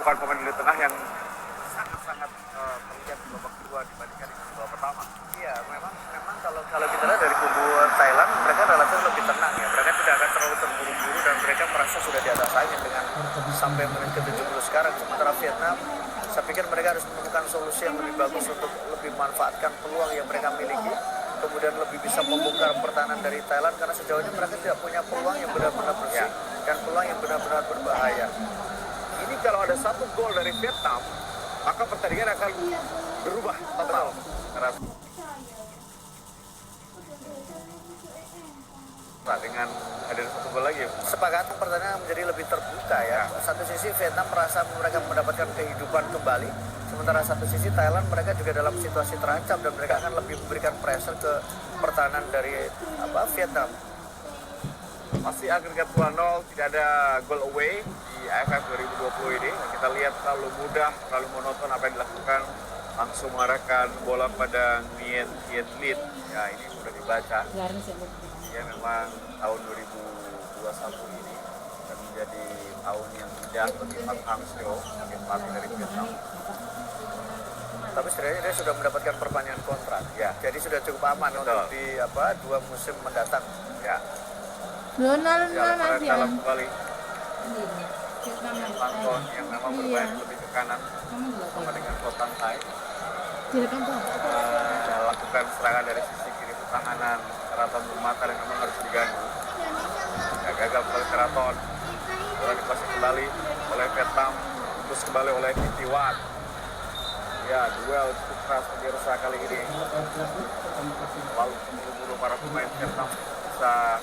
depan pemain lini tengah yang sangat-sangat terlihat di babak kedua dibandingkan dengan babak pertama. Iya, memang kalau kita lihat dari kubu Thailand, mereka relatif lebih tenang ya. Mereka tidak akan terlalu terburu-buru dan mereka merasa sudah di atas angin dengan sampai menit ke-70 sekarang. Sementara Vietnam, saya pikir mereka harus menemukan solusi yang lebih bagus untuk lebih memanfaatkan peluang yang mereka miliki, kemudian lebih bisa membongkar pertahanan dari Thailand karena sejauh ini mereka tidak punya peluang yang benar-benar bersih dan peluang yang benar-benar berbahaya. Ini kalau ada satu gol dari Vietnam, maka pertandingan akan berubah total. Nah, dengan ada satu gol lagi, sepakat pertandingan menjadi lebih terbuka ya. Satu sisi Vietnam merasa mereka mendapatkan kehidupan kembali, sementara satu sisi Thailand mereka juga dalam situasi terancam dan mereka akan lebih memberikan pressure ke pertahanan dari Vietnam. Masih agregat 2-0, tidak ada goal away di AFF 2020 ini. Kita lihat terlalu mudah, terlalu monoton apa yang dilakukan, langsung mengarahkan bola pada Nguyen Thiet Lit. Ya, ini sudah dibaca. Ya, memang tahun 2021 ini akan menjadi tahun yang indah bagi Park Hang-seo sebagai pelatih dari Vietnam. Tapi sebenarnya dia sudah mendapatkan perpanjangan kontrak. Ya. Jadi sudah cukup aman untuk di 2 musim mendatang. Ya. Donald dalam kembali. Anton yang memang bermain lebih ke kanan sama dengan Kotan Thai. Lakukan serangan dari sisi kiri pertahanan Keraton Mata yang memang harus diganggu. Ya, gagal kembali Keraton. Bola dipasang kembali oleh Vietnam, terus kembali oleh Titiwan. Ya, duel cukup keras pemirsa kali ini. Lalu buru-buru para pemain Vietnam bisa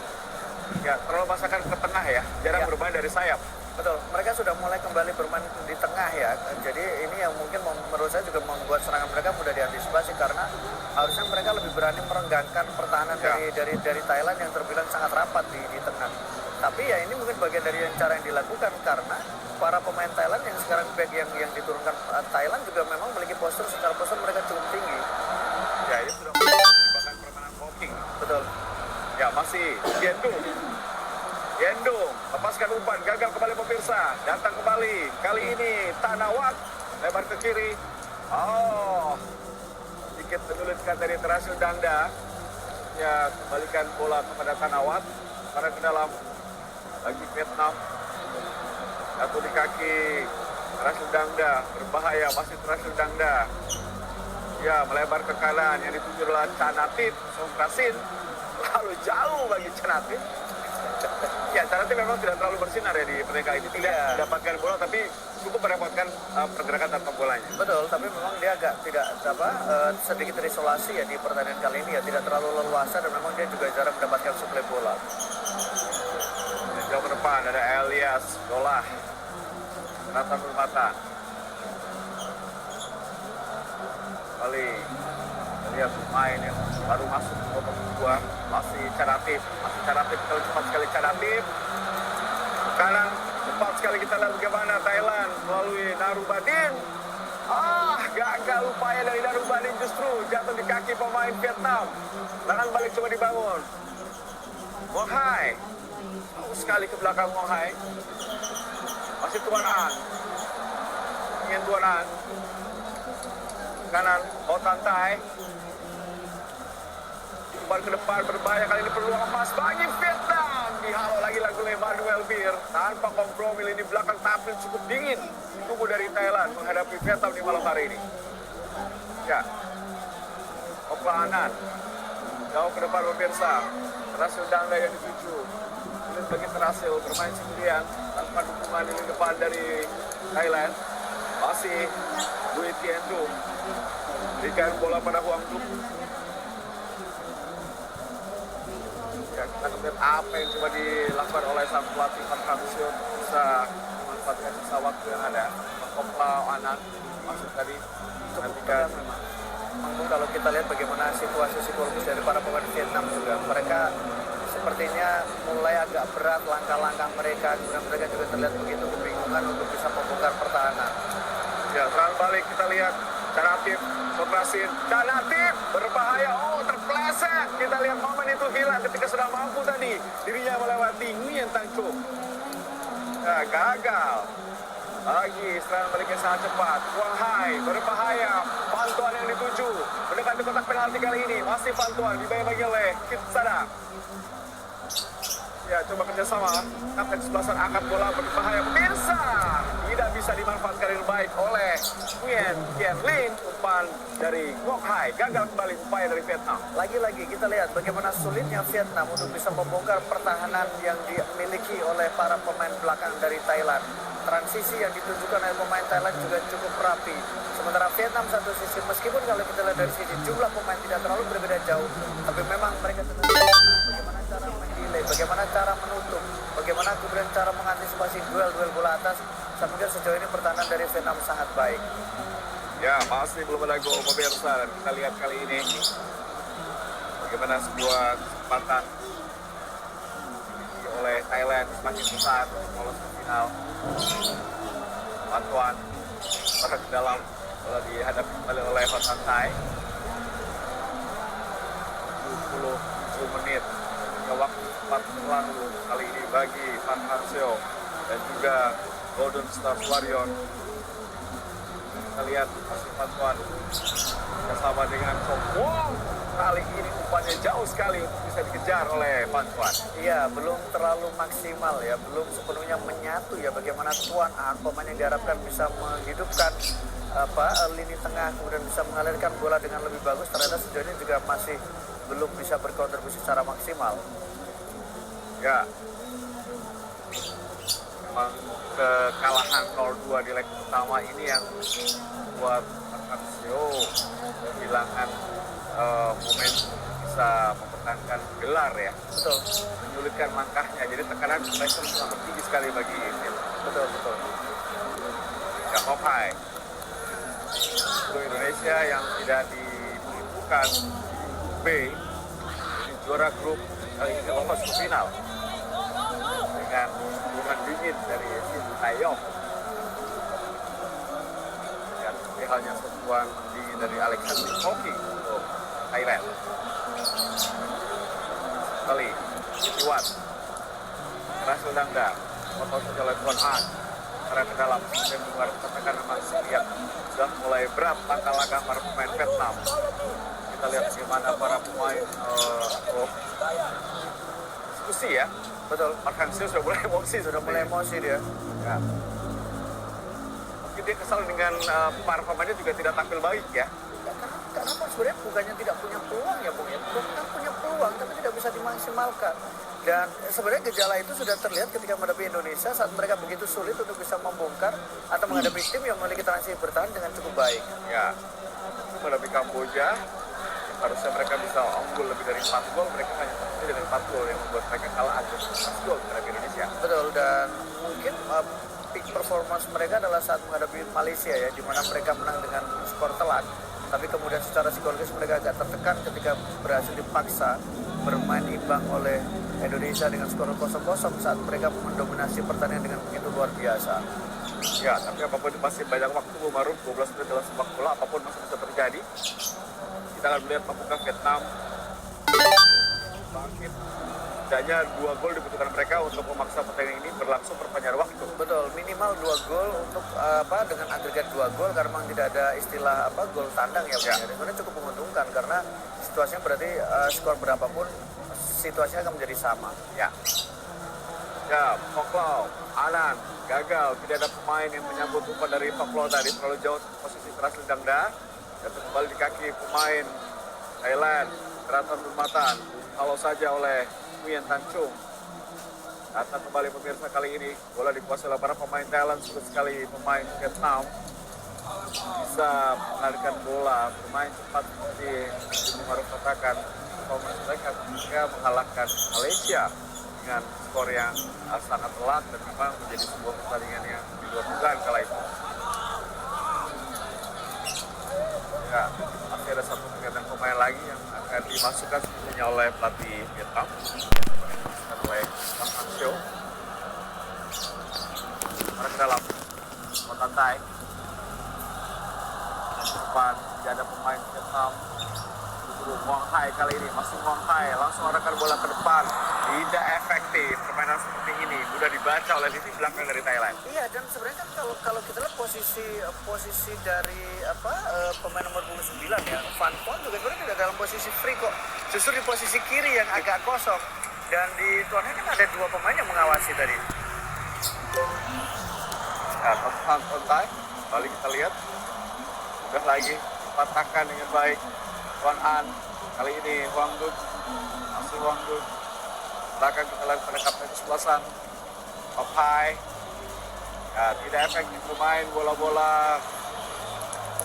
terlalu pasangkan ke tengah ya, jarang bermain dari sayap. Betul, mereka sudah mulai kembali bermain di tengah ya. Jadi ini yang mungkin menurut saya juga membuat serangan mereka mudah diantisipasi karena harusnya mereka lebih berani merenggangkan pertahanan dari Thailand yang terbilang sangat rapat di tengah. Tapi ya ini mungkin bagian dari cara yang dilakukan karena para pemain Thailand yang sekarang back yang diturunkan Thailand juga memang memiliki postur secara postur mereka cukup tinggi. Ya, ini sudah merupakan permainan blocking. Betul. Ya, masih Yendung, lepaskan umpan, gagal kembali pemirsa. Datang kembali, kali ini Tanawat, lebar ke kiri. Oh, sedikit menyulitkan dari Terasil Dangda. Ya, kembalikan bola kepada Tanawat. Karena ke dalam, lagi Vietnam. Satu di kaki, Terasil Dangda, berbahaya, masih Terasil Dangda. Ya, melebar ke kanan, yang dituju adalah Canatip, Songkrasin. Lalu jauh bagi Canatip. Ya, Canatip memang tidak terlalu bersinar ya di pertandingan ini. Tidak mendapatkan bola, tapi cukup merepotkan pergerakan tanpa bolanya. Betul, tapi memang dia agak sedikit terisolasi ya di pertandingan kali ini ya. Tidak terlalu leluasa dan memang dia juga jarang mendapatkan suplai bola. Jauh ke depan ada Elias, Dolah, Rata Mata. Kali lihat pemain yang baru masuk ke babak kedua, masih Canatip kalau cepat sekali Canatip kanan, cepat sekali kita lihat bagaimana Thailand melalui Narubadin. Gagal upaya dari Narubadin, justru jatuh di kaki pemain Vietnam. Tangan balik coba dibangun. Wong Hai jauh sekali ke belakang Wong Hai, masih Tuan An, ingin Tuan An kanan, Kotan Thai. Umpan ke depan berbahaya, kali ini peluang emas bagi Vietnam. Dihalau lagi oleh Manuel Bir. Tanpa kompromi lini belakang tampil cukup dingin. Tubuh dari Thailand menghadapi Vietnam di malam hari ini. Ya. Oplanan. Jauh ke depan pemirsa. Terasil Dangda yang dituju. Ini bagi Terasil bermain sendirian tanpa dukungan lini depan dari Thailand. Masih Dwi Tiendu. Berikan bola pada Huang Duk. Ya, kita lihat apa yang coba dilakukan oleh sang pelatih Park Hang-seo, bisa memanfaatkan sisa waktu yang ada. Kopla Anan masuk tadi. Ketika memang kalau kita lihat bagaimana situasi psikologis dari para pemain Vietnam juga, mereka sepertinya mulai agak berat langkah-langkah mereka, kemudian mereka juga terlihat begitu kebingungan untuk bisa membongkar pertahanan. Ya, serang balik kita lihat Canatip, Soprasin, Canatip berbahaya, terpleset. Kita lihat momen itu hilang ketika sudah mampu tadi dirinya melewati Nguyen Tang Chuk. Ya, gagal. Lagi serangan balik yang sangat cepat. Wang Hai berbahaya. Pantuan yang dituju. Mendekati kotak penalti kali ini. Masih pantuan dibagi-bagi oleh Kitsana. Ya, coba kerjasama. Kapten sebelasan angkat bola berbahaya. Pemirsa tidak bisa dimanfaatkan dengan baik oleh Nguyen Kian Lin. Umpan dari Ngoc Hai. Gagal kembali upaya dari Vietnam. Lagi-lagi kita lihat bagaimana sulitnya Vietnam untuk bisa membongkar pertahanan yang dimiliki oleh para pemain belakang dari Thailand. Transisi yang ditunjukkan oleh pemain Thailand juga cukup rapi. Sementara Vietnam satu sisi, meskipun kalau kita lihat dari sisi jumlah pemain tidak terlalu berbeda jauh, tapi memang mereka tetap bagaimana cara mendelay, bagaimana cara menutup, bagaimana kemudian cara mengantisipasi duel-duel bola atas. Saya pikir sejauh ini pertahanan dari Vietnam sangat baik. Ya, masih belum ada gol pemirsa. Dan kita lihat kali ini bagaimana sebuah kesempatan oleh Thailand semakin besar lolos ke final. Bantuan pada ke dalam bola dihadapi kembali oleh Van Santai. 27 menit hingga waktu 4 lalu kali ini bagi Van Hanseo dan juga Golden Stars Warrior. Kita lihat masih bantuan bersama dengan Chong Wong. Kali ini umpannya jauh sekali untuk bisa dikejar oleh bantuan. Iya, belum terlalu maksimal ya, belum sepenuhnya menyatu ya bagaimana Tuan An pemain yang diharapkan bisa menghidupkan lini tengah kemudian bisa mengalirkan bola dengan lebih bagus, ternyata sejauh ini juga masih belum bisa berkontribusi secara maksimal. Ya, memang kekalahan 0-2 di leg pertama ini yang buat Hanseo kehilangan momentum bisa mempertahankan gelar ya. Betul. Menyulitkan langkahnya, jadi tekanan pressure sangat tinggi sekali bagi tim. Betul, betul. Ya, Ngoc Hai untuk Indonesia yang tidak dibutuhkan B di juara grup kali ini lolos ke final dengan hubungan dingin dari Shin Taeyong. Dan seperti halnya sentuhan dingin dari Alexander Hoki untuk Thailand. Kali Iwan berhasil Dangda potong saja oleh Tuan An karena ke dalam dan harus katakan memang lihat sudah mulai berat langkah-langkah para pemain Vietnam. Kita lihat bagaimana para pemain diskusi ya. Betul. Park Hang-seo sudah mulai emosi, Sudah mulai emosi dia. ya. Mungkin dia kesal dengan para pemainnya juga tidak tampil baik ya. Karena sebenarnya bukannya tidak punya peluang ya Bung ya, bukan punya peluang tapi tidak bisa dimaksimalkan. Dan sebenarnya gejala itu sudah terlihat ketika menghadapi Indonesia saat mereka begitu sulit untuk bisa membongkar atau menghadapi tim yang memiliki transisi bertahan dengan cukup baik. Ya, menghadapi Kamboja harusnya mereka bisa unggul lebih dari 4 gol, mereka hanya terjadi dengan 4 gol yang membuat mereka kalah agak 4 gol terhadap Indonesia. Betul, dan mungkin peak performance mereka adalah saat menghadapi Malaysia ya, di mana mereka menang dengan skor telak. Tapi kemudian secara psikologis mereka agak tertekan ketika berhasil dipaksa bermain imbang oleh Indonesia dengan skor 0-0 saat mereka mendominasi pertandingan dengan begitu luar biasa. Ya, tapi apapun itu masih banyak waktu, baru 12 menit dalam sepak bola, apapun masih bisa terjadi. Kita akan melihat apakah Vietnam bangkit. Setidaknya 2 gol dibutuhkan mereka untuk memaksa pertandingan ini berlangsung perpanjangan waktu. Betul, minimal 2 gol untuk dengan agregat 2 gol karena memang tidak ada istilah gol tandang ya. Ya. Sebenarnya cukup menguntungkan karena situasinya berarti skor berapapun situasinya akan menjadi sama. Ya. Ya, Poklau, Anan, gagal. Tidak ada pemain yang menyambut umpan dari Poklau tadi. Terlalu jauh posisi terakhir Dangda. Dan kembali di kaki pemain Thailand. Teratur Nurmatan. Kalau saja oleh Nguyen Tan Chung. Datang kembali pemirsa kali ini. Bola dikuasai oleh para pemain Thailand. Sulit sekali pemain Vietnam bisa mengalirkan bola. Bermain cepat seperti Ibu Maruf katakan. Mereka mengalahkan Malaysia dengan skor yang sangat telak dan memang menjadi sebuah pertandingan yang di luar dugaan kala itu. Ya, masih ada satu kegiatan pemain lagi yang akan dimasukkan sebenarnya oleh pelatih Vietnam, dan oleh Park Hang-seo. Orang ke dalam, Motantai. Dengan depan tidak ada pemain Vietnam. justru Wang Hai kali ini. Masih Wang Hai, langsung arahkan bola ke depan. Tidak efektif. Permainan seperti ini mudah dibaca oleh lini belakang dari Thailand. Iya, dan sebenarnya kan kalau kita lihat posisi dari pemain nomor 29 ya, Van Pon juga sebenarnya tidak dalam posisi free kok. Justru di posisi kiri yang agak kosong. Dan di tuannya kan ada 2 pemain yang mengawasi tadi. Ya, kontak. Kali kita lihat. Sudah lagi dipatahkan dengan baik. Wan An. Kali ini Wang Duk. Masih Wang Duk. Belakang kita lihat pada kapten kesebelasan. Hai. Ya, tidak efektif bermain bola-bola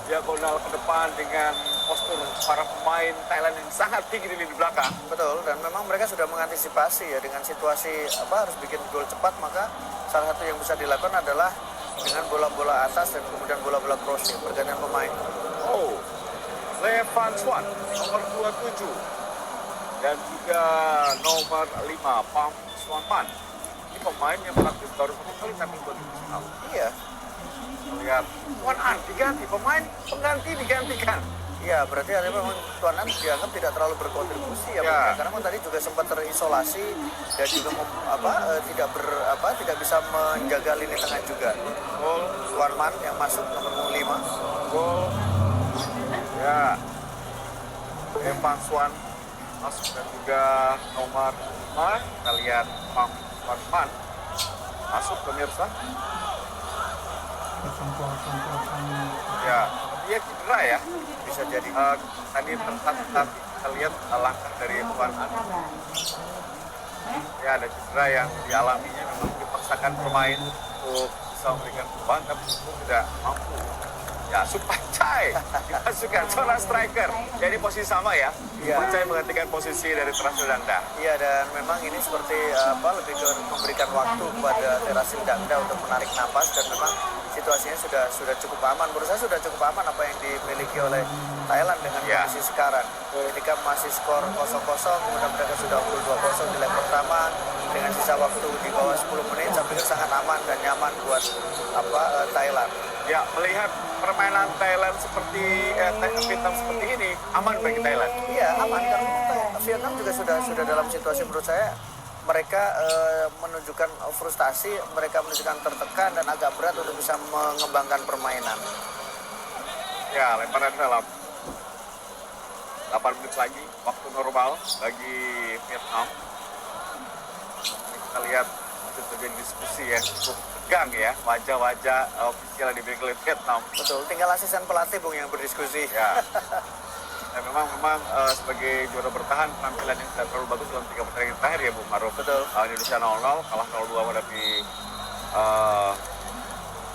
diagonal ke depan dengan postur para pemain Thailand yang sangat tinggi di lini belakang. Betul, dan memang mereka sudah mengantisipasi ya dengan situasi harus bikin gol cepat, maka salah satu yang bisa dilakukan adalah dengan bola-bola atas dan kemudian bola-bola crossing, pergantian pemain. Oh, Le Van Swan, nomor 27. Dan juga nomor 5, Pam Swan Man. Ini pemain yang praktis baru satu kali tampil buat Nasional. Iya. Lihat, Wan An diganti, pemain pengganti digantikan. Iya, berarti artinya memang Tuan An dianggap tidak terlalu berkontribusi ya, Ya. karena memang tadi juga sempat terisolasi dan juga tidak bisa menjaga lini tengah juga. Gol, Tuan Man yang masuk nomor 5. gol. Ya, Van Swan masuk dan juga nomor 5. Kita lihat Pam Swan Man masuk pemirsa. Ya, dia cedera ya. Bisa jadi. Tadi kita lihat langkah dari Tuan An. Ya, ada cedera yang dialaminya, memang dipaksakan bermain untuk bisa memberikan beban, tapi itu tidak mampu. Ya, Supacai dimasukkan seorang striker. Jadi posisi sama ya. Iya. Supacai menggantikan posisi dari Terasil Dangda. Iya, dan memang ini seperti lebih ke memberikan waktu kepada Terasil Dangda untuk menarik napas, dan memang situasinya sudah cukup aman. Menurut saya sudah cukup aman apa yang dimiliki oleh Thailand dengan Ya. kondisi sekarang. Ketika masih skor 0-0, kemudian mereka sudah unggul 2-0 di leg pertama dengan sisa waktu di bawah 10 menit, saya pikir sangat aman dan nyaman buat Thailand. Ya, melihat permainan Thailand seperti Vietnam seperti ini, aman bagi Thailand. Iya, aman, karena Vietnam juga sudah dalam situasi menurut saya mereka menunjukkan frustasi, mereka menunjukkan tertekan dan agak berat untuk bisa mengembangkan permainan. Ya, lemparan dalam. 8 menit lagi, waktu normal bagi Vietnam. Ini kita lihat masih terjadi diskusi yang cukup tegang ya, wajah-wajah ofisial yang dimiliki oleh Vietnam. Betul, tinggal asisten pelatih Bung yang berdiskusi. Ya. Dan memang sebagai juara bertahan, penampilan yang tidak terlalu bagus dalam 3 pertandingan terakhir ya Bung Maruf. Betul. Indonesia 0-0, kalah 0-2 menghadapi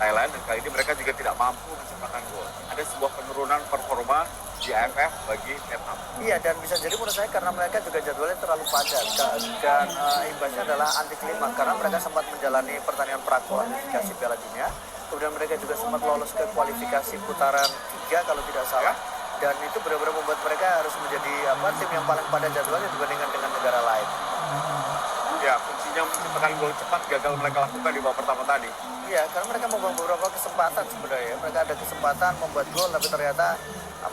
Thailand, dan kali ini mereka juga tidak mampu menciptakan gol. Ada sebuah penurunan performa di AFF bagi Vietnam. Iya, dan bisa jadi menurut saya karena mereka juga jadwalnya terlalu padat dan imbasnya adalah anti klimaks karena mereka sempat menjalani pertandingan prakualifikasi Piala Dunia, kemudian mereka juga sempat lolos ke kualifikasi putaran 3 kalau tidak salah, dan itu benar-benar membuat mereka harus menjadi tim yang paling padat jadwalnya dibandingkan dengan negara lain. Ya, kuncinya menciptakan gol cepat gagal mereka lakukan di babak pertama tadi. Iya, karena mereka membuang beberapa kesempatan sebenarnya. Mereka ada kesempatan membuat gol, tapi ternyata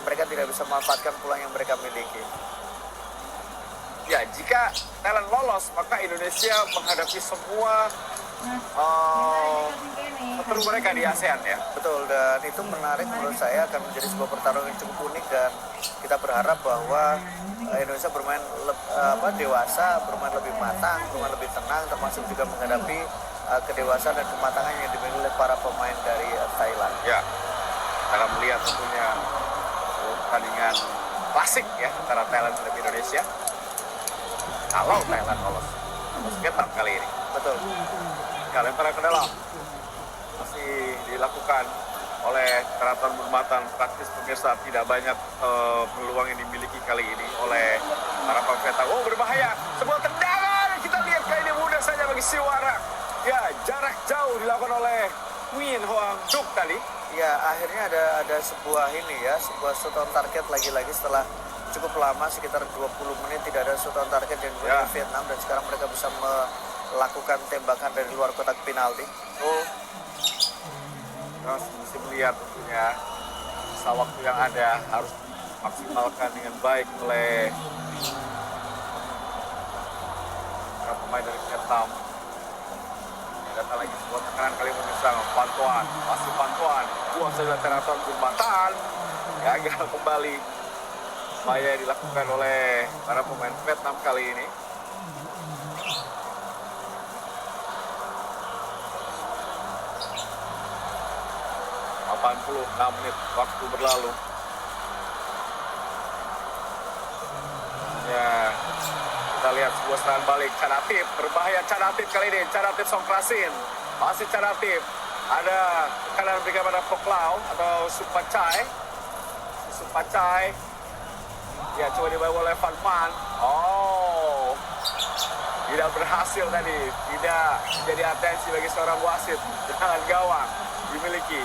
mereka tidak bisa memanfaatkan peluang yang mereka miliki. Ya, jika Thailand lolos, maka Indonesia menghadapi semua petarung mereka di ASEAN ya. Betul, dan itu menarik menurut saya, akan menjadi sebuah pertarungan yang cukup unik, dan kita berharap bahwa Indonesia bermain dewasa, bermain lebih matang, bermain lebih tenang, termasuk juga menghadapi kedewasaan dan kematangan yang dimiliki oleh para pemain dari Thailand. Ya, kita melihat tentunya pertandingan klasik ya antara Thailand dan Indonesia. Kalau Thailand lolos Vietnam kali ini. Betul. Ya, lemparan ke dalam masih dilakukan oleh Keraton Burmatan. Praktis pemirsa, tidak banyak peluang yang dimiliki kali ini oleh para pemain. Oh, berbahaya, sebuah tendangan kita lihat kali ini mudah saja bagi Siwara. Ya, jarak jauh dilakukan oleh Nguyen Hoang Duc tadi. Ya, akhirnya ada sebuah sebuah shot on target lagi-lagi setelah cukup lama, sekitar 20 menit tidak ada shot on target yang Ya. Vietnam, dan sekarang mereka bisa melakukan tembakan dari luar kotak penalti. Oh, kita masih melihat tentunya sisa waktu yang ada harus dimaksimalkan dengan baik oleh para pemain dari Vietnam. Datang lagi sebuah tekanan kali pemirsa, Pantuan, masih Pantuan, buang saja teraton jembatan, gagal kembali. Upaya dilakukan oleh para pemain Vietnam kali ini. ...86 menit waktu berlalu. Ya, kita lihat sebuah serangan balik. Canatip, berbahaya Canatip kali ini. Canatip Songkrasin, masih Canatip. Ada tekanan berikan pada Poklau atau Supacai. Supacai. Ya, coba dibawa oleh Van Man. Oh, tidak berhasil tadi. Tidak menjadi atensi bagi seorang wasit. Dengan gawang dimiliki.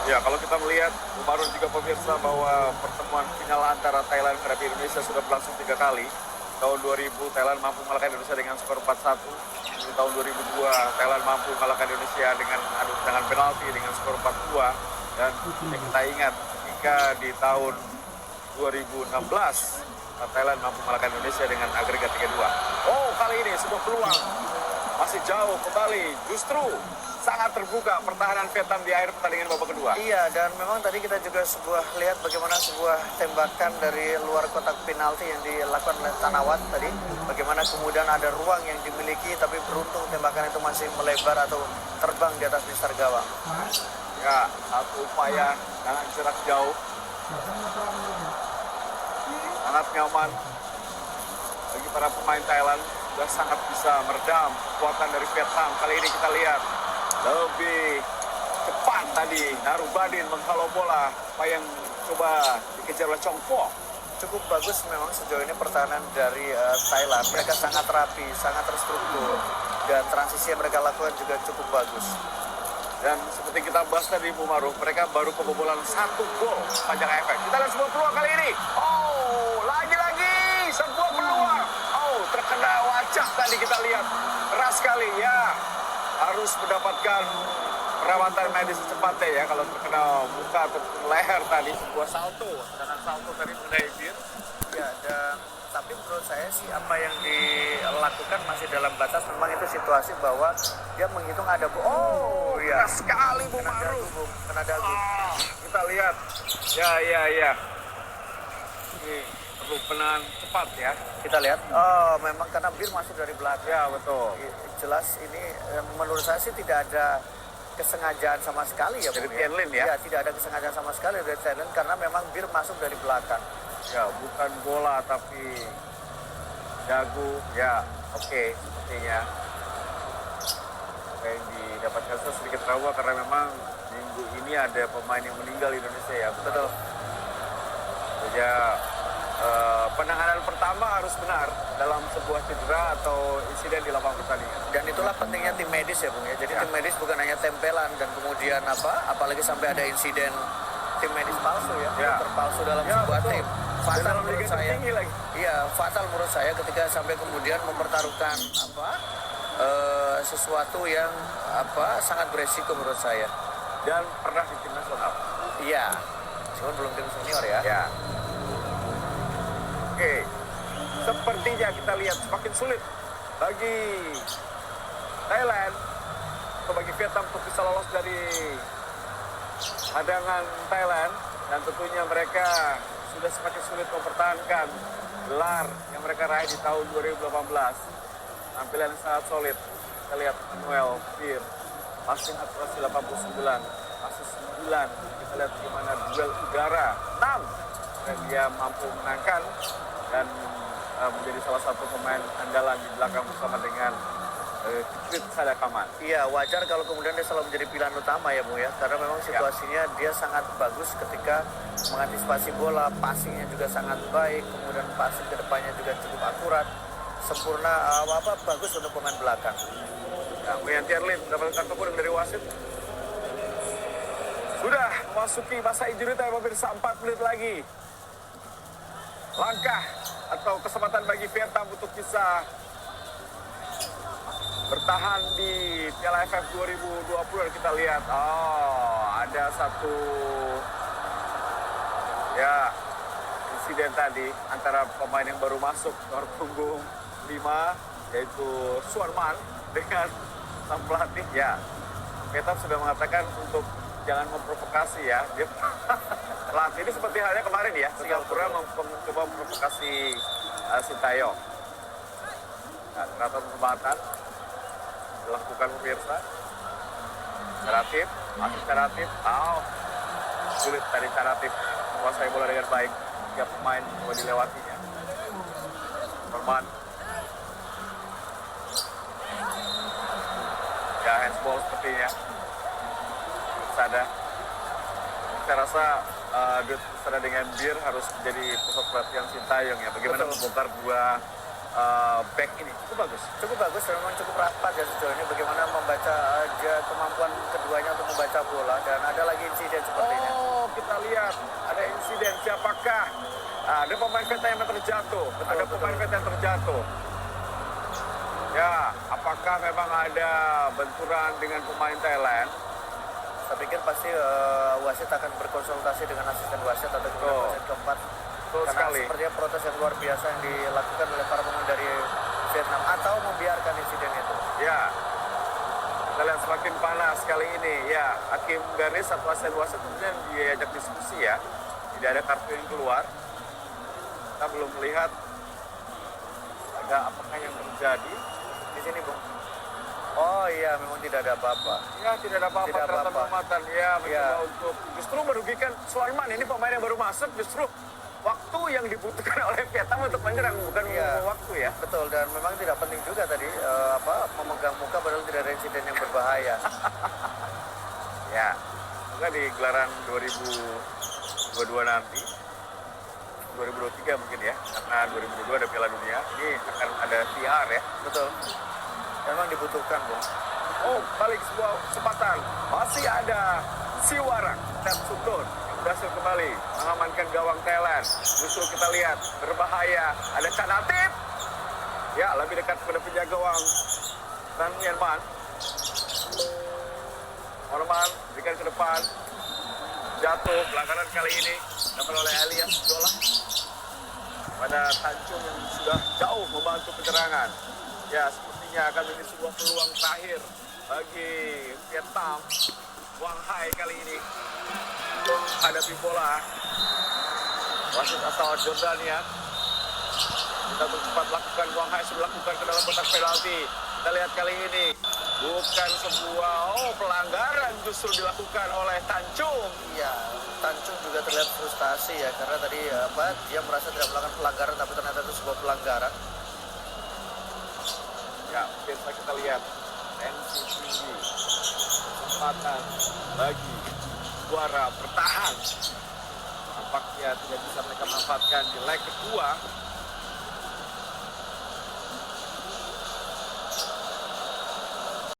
Ya, kalau kita melihat, Umarun juga pemirsa bahwa pertemuan final antara Thailand menghadapi Indonesia sudah berlangsung 3 kali. Tahun 2000 Thailand mampu mengalahkan Indonesia dengan skor 4-1. Di tahun 2002 Thailand mampu mengalahkan Indonesia dengan adu tendangan penalti dengan skor 4-2. Dan yang kita ingat ketika di tahun 2016 Thailand mampu mengalahkan Indonesia dengan agregat 3-2. Oh, kali ini sebuah peluang. Masih jauh kembali, justru sangat terbuka pertahanan Vietnam di akhir pertandingan babak kedua. Iya, dan memang tadi kita juga lihat bagaimana sebuah tembakan dari luar kotak penalti yang dilakukan oleh Tanawat tadi. Bagaimana kemudian ada ruang yang dimiliki, tapi beruntung tembakan itu masih melebar atau terbang di atas mistar gawang. Ya, satu upaya dengan jarak jauh. Sangat nyaman bagi para pemain Thailand. Sudah sangat bisa meredam kekuatan dari Vietnam. Kali ini kita lihat lebih cepat tadi Narubadin menghalau bola, apa yang coba dikejar oleh Chong Po. Cukup bagus memang sejauh ini pertahanan dari Thailand. Mereka sangat rapi, sangat terstruktur, dan transisi yang mereka lakukan juga cukup bagus. Dan seperti kita bahas tadi Bu Maruf, mereka baru kebobolan 1 gol panjang efek. Kita lihat sebuah peluang kali ini. Oh, lagi-lagi sebuah peluang. Oh, terkena wajah tadi kita lihat. Keras sekali ya. Harus mendapatkan perawatan medis secepatnya ya kalau terkena muka atau leher tadi. Sebuah salto, tendangan salto tadi mengenai Bir. Ya, dan tapi menurut saya sih apa yang dilakukan masih dalam batas. Memang itu situasi bahwa dia menghitung ada Oh, ya. Keras sekali Bu kena dagu, Maruf. Bung. Kena dagu. Kita lihat. Ya. Ini perlu penanganan cepat ya. Kita lihat. Oh, memang karena Bir masuk dari belakang. Ya, betul. Jelas ini menurut saya sih tidak ada kesengajaan sama sekali ya. Dari Bung, Tien Lin ya? Ya, tidak ada kesengajaan sama sekali dari Tien Lin karena memang Bir masuk dari belakang. Ya, bukan bola tapi dagu. Ya, oke, sepertinya. Apa yang didapatkan sedikit trauma karena memang minggu ini ada pemain yang meninggal di Indonesia ya. Betul. Ya, penanganan pertama harus benar dalam sebuah cedera atau insiden di lapangan pertandingan. Dan itulah pentingnya tim medis ya Bung ya. Jadi Ya. tim medis bukan hanya tempelan dan kemudian apalagi sampai ada insiden tim medis palsu ya, Ya. dokter palsu dalam Ya, sebuah betul. tim. Dan Fatal dalam menurut liga saya. tertinggi lagi. Iya, fatal menurut saya ketika sampai kemudian mempertaruhkan sesuatu yang sangat beresiko menurut saya. Dan pernah di tim nasional. Iya. Cuman belum tim senior ya. Ya. Oke. Sepertinya kita lihat semakin sulit bagi Thailand atau bagi Vietnam untuk bisa lolos dari hadangan Thailand, dan tentunya mereka sudah semakin sulit mempertahankan gelar yang mereka raih di tahun 2018. Tampilan yang sangat solid. Kita lihat Manuel Bir, passing akurasi 89, asis 9. Kita lihat bagaimana duel udara 6 dan dia mampu menangkan dan menjadi salah satu pemain andalan di belakang bersama dengan Kiprit Sadakaman. Iya, wajar kalau kemudian dia selalu menjadi pilihan utama ya Bung ya. Karena memang situasinya dia sangat bagus ketika mengantisipasi bola, passingnya juga sangat baik, kemudian passing ke depannya juga cukup akurat, sempurna, bagus untuk pemain belakang. Ya, Boyan Tierlin mendapatkan kartu kuning dari wasit. Sudah memasuki masa injury time pemirsa, 4 menit lagi. Langkah atau kesempatan bagi Vietnam untuk bisa bertahan di Piala AFF 2020 dan kita lihat, ada satu ya insiden tadi antara pemain yang baru masuk nomor punggung 5 yaitu Suarman dengan sang pelatih. Ya, Peter sudah mengatakan untuk jangan memprovokasi ya. Dia pelatih ini seperti halnya kemarin ya, Singapura mencoba memprovokasi Sintayong. Nah, ternyata penempatan dilakukan pemirsa. Caratif, masuk Caratif. Sulit tadi Caratif menguasai bola dengan baik. Tiap pemain coba dilewatinya. Norman. Ya, handsball sepertinya. Sada. Saya rasa duet Sada dengan Bir harus menjadi pusat perhatian Sintayong ya. Bagaimana membongkar dua back ini cukup bagus Dan memang cukup rapat ya sejauh ini bagaimana membaca kemampuan keduanya untuk membaca bola, dan ada lagi insiden seperti ini. Kita lihat ada insiden siapakah? Ada pemain VETA yang terjatuh. Pemain VETA yang terjatuh. Ya, apakah memang ada benturan dengan pemain Thailand? Saya pikir pasti wasit akan berkonsultasi dengan asisten wasit atau kemudian wasit keempat. Karena sekali. Sepertinya protes yang luar biasa yang dilakukan oleh para pemain dari Vietnam, atau membiarkan insiden itu. Ya, kita lihat semakin panas kali ini. Ya, hakim garis atau asisten wasit kemudian diajak diskusi ya. Tidak ada kartu yang keluar. Kita belum melihat ada apakah yang terjadi Di sini, Bung. Oh iya, memang tidak ada apa-apa. Ya, tidak ada apa-apa. Tidak Ternyata apa-apa. pengamatan. Ya, mencoba Ya. untuk justru merugikan Suarman. Ini pemain yang baru masuk, justru waktu yang dibutuhkan oleh Vietnam untuk menyerang, bukan Iya. waktu ya. Betul, dan memang tidak penting juga tadi memegang muka padahal tidak ada insiden yang berbahaya. Ya, semoga di gelaran 2022 nanti, 2023 mungkin ya, karena 2022 ada Piala Dunia, ini akan ada VR ya. Betul. Memang dibutuhkan, Bung. Balik sebuah kesempatan, masih ada Siwarang dan Sutun yang berhasil kembali mengamankan gawang Thailand. Justru kita lihat berbahaya, ada Canatif. Ya, lebih dekat pada penjaga gawang dan Myanmar. Norman berikan ke depan, jatuh pelanggaran kali ini dilakukan oleh Elias Dolah pada Tanjung yang sudah jauh membantu penyerangan. Ya, sepertinya akan menjadi sebuah peluang terakhir bagi Vietnam. Wang Hai kali ini hadapi bola. Wasit asal Jordania kita sempat lakukan, Wang Hai sudah lakukan ke dalam kotak penalti. Kita lihat kali ini bukan sebuah pelanggaran justru dilakukan oleh Tanjung. Iya, Tanjung juga terlihat frustasi ya, karena tadi dia merasa tidak melakukan pelanggaran, tapi ternyata itu sebuah pelanggaran. Ya, biasa kita lihat tensi tinggi, kesempatan bagi juara bertahan. Nampaknya tidak bisa mereka manfaatkan di leg kedua.